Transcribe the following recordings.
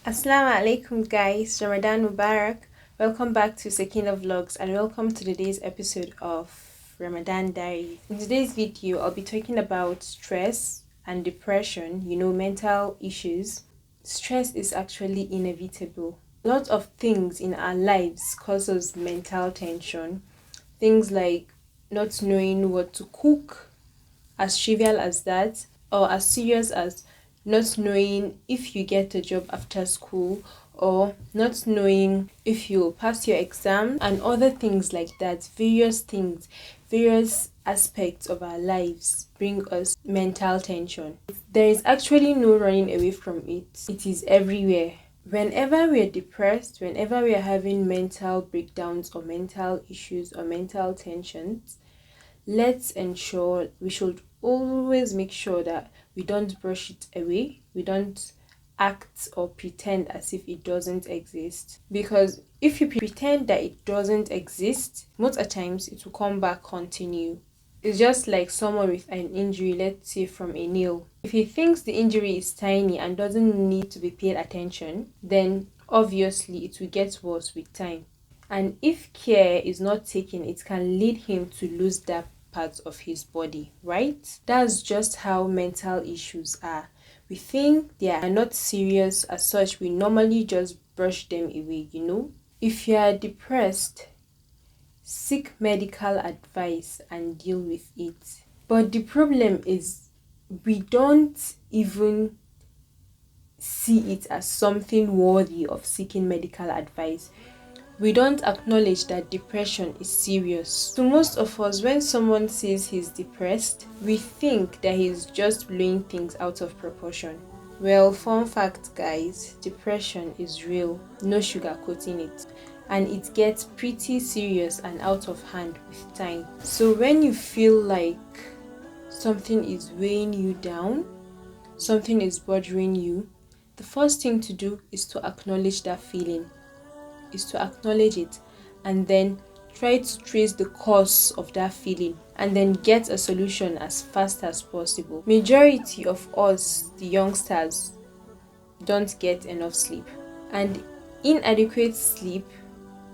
Assalamu alaikum guys, Ramadan Mubarak. Welcome back to Sakina Vlogs and welcome to today's episode of Ramadan Diaries. In today's video, I'll be talking about stress and depression, mental issues. Stress is actually inevitable. A lot of things in our lives causes mental tension. Things like not knowing what to cook, as trivial as that, or as serious as not knowing if you get a job after school, or not knowing if you'll pass your exam, and other things like that. Various things, various aspects of our lives bring us mental tension. There is actually no running away from it, it is everywhere. Whenever we're depressed, whenever we're having mental breakdowns or mental issues or mental tensions, let's ensure we should always make sure that we don't brush it away. We don't act or pretend as if it doesn't exist. Because if you pretend that it doesn't exist, most of the times it will come back, continue. It's just like someone with an injury, let's say from a nail. If he thinks the injury is tiny and doesn't need to be paid attention, then obviously it will get worse with time. And if care is not taken, it can lead him to lose that part of his body, right? That's just how mental issues are. We think they are not serious as such, we normally just brush them away. If you are depressed, seek medical advice and deal with it. But the problem is, we don't even see it as something worthy of seeking medical advice. We don't acknowledge that depression is serious. To most of us, when someone says he's depressed, we think that he's just blowing things out of proportion. Well, fun fact guys, depression is real, no sugarcoating it. And it gets pretty serious and out of hand with time. So when you feel like something is weighing you down, something is bothering you, the first thing to do is to acknowledge that feeling. Is to acknowledge it and then try to trace the cause of that feeling and then get a solution as fast as possible. Majority of us, the youngsters, don't get enough sleep, and inadequate sleep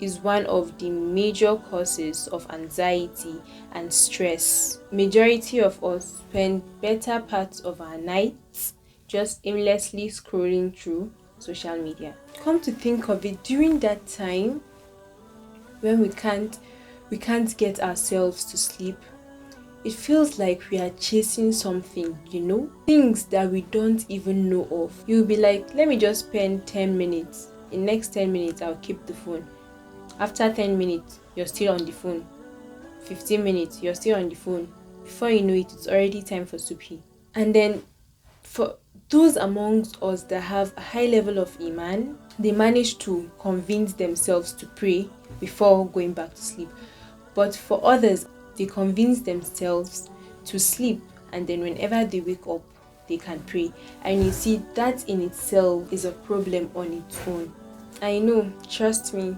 is one of the major causes of anxiety and stress. Majority of us spend better parts of our nights just aimlessly scrolling through social media. Come to think of it, during that time when we can't get ourselves to sleep, it feels like we are chasing something, things that we don't even know of. You'll be like, let me just spend 10 minutes. In next 10 minutes I'll keep the phone. After 10 minutes you're still on the phone. 15 minutes you're still on the phone. Before you know it, it's already time for supi. And then for those amongst us that have a high level of iman, they manage to convince themselves to pray before going back to sleep. But for others, they convince themselves to sleep, and then whenever they wake up, they can pray. And you see, that in itself is a problem on its own. I know, trust me,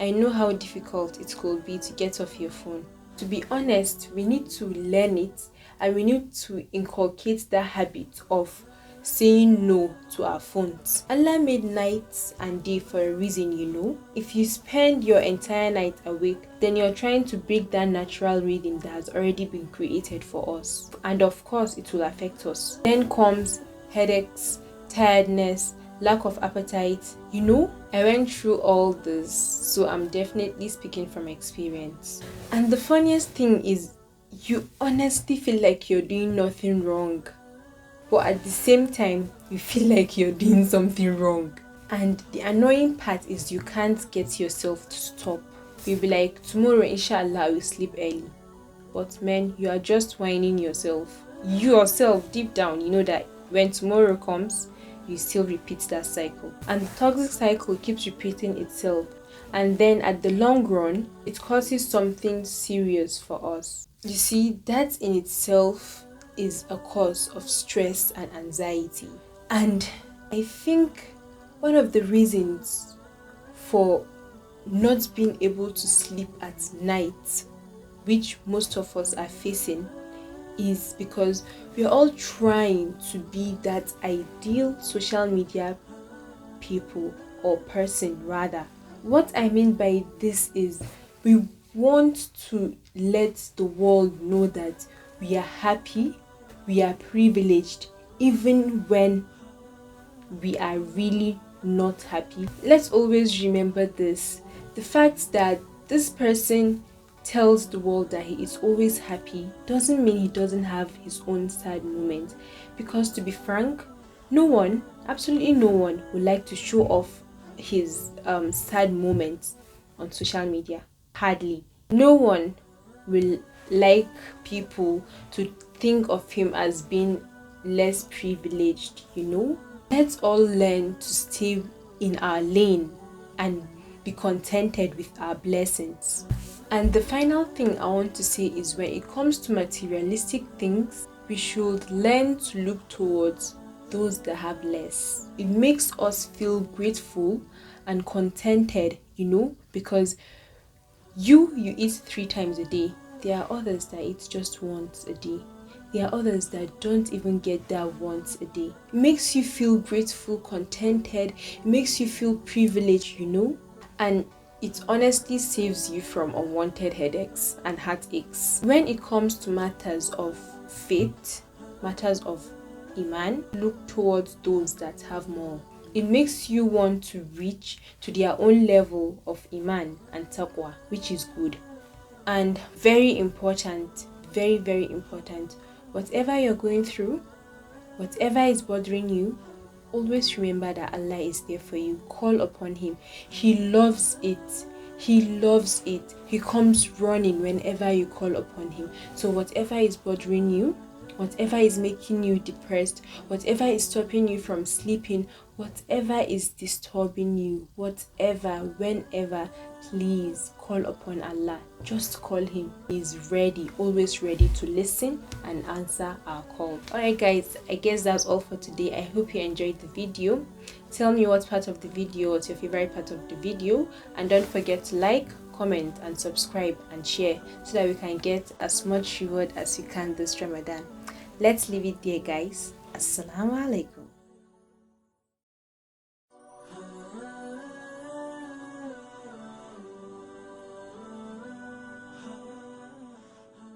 I know how difficult it could be to get off your phone. To be honest, we need to learn it, and we need to inculcate that habit of saying no to our phones. Allah made night and day for a reason. If you spend your entire night awake, then you're trying to break that natural rhythm that has already been created for us. And of course, it will affect us. Then comes headaches, tiredness, lack of appetite. I went through all this, so I'm definitely speaking from experience. And the funniest thing is, you honestly feel like you're doing nothing wrong, but at the same time you feel like you're doing something wrong. And the annoying part is, you can't get yourself to stop. You'll be like, tomorrow inshallah I will sleep early. But man, you are just whining yourself. You yourself deep down, you know that when tomorrow comes, you still repeat that cycle. And the toxic cycle keeps repeating itself. And then at the long run, it causes something serious for us. You see, that in itself is a cause of stress and anxiety. And I think one of the reasons for not being able to sleep at night, which most of us are facing, is because we are all trying to be that ideal social media people, or person rather. What I mean by this is we want to let the world know that we are happy, we are privileged, even when we are really not happy. Let's always remember this. The fact that this person tells the world that he is always happy doesn't mean he doesn't have his own sad moments. Because to be frank, no one, absolutely no one, would like to show off his sad moments on social media. Hardly. No one will like people to think of him as being less privileged, Let's all learn to stay in our lane and be contented with our blessings. And the final thing I want to say is when it comes to materialistic things, we should learn to look towards those that have less. It makes us feel grateful and contented, because you eat 3 times a day. There are others that eat just once a day. There are others that don't even get that once a day. It makes you feel grateful, contented. It makes you feel privileged, And it honestly saves you from unwanted headaches and heartaches. When it comes to matters of faith, matters of Iman, look towards those that have more. It makes you want to reach to their own level of Iman and Taqwa, which is good. And very important, very, very important, whatever you're going through, whatever is bothering you, always remember that Allah is there for you. Call upon Him. He loves it. He loves it. He comes running whenever you call upon Him. So whatever is bothering you, whatever is making you depressed, whatever is stopping you from sleeping, whatever is disturbing you, whatever, whenever, please call upon Allah. Just call Him. He's ready, always ready to listen and answer our call. Alright guys, I guess that's all for today. I hope you enjoyed the video. Tell me what part of the video, what's your favorite part of the video, and don't forget to like, comment and subscribe and share so that we can get as much reward as we can this Ramadan. Let's leave it there guys. Assalamu alaikum.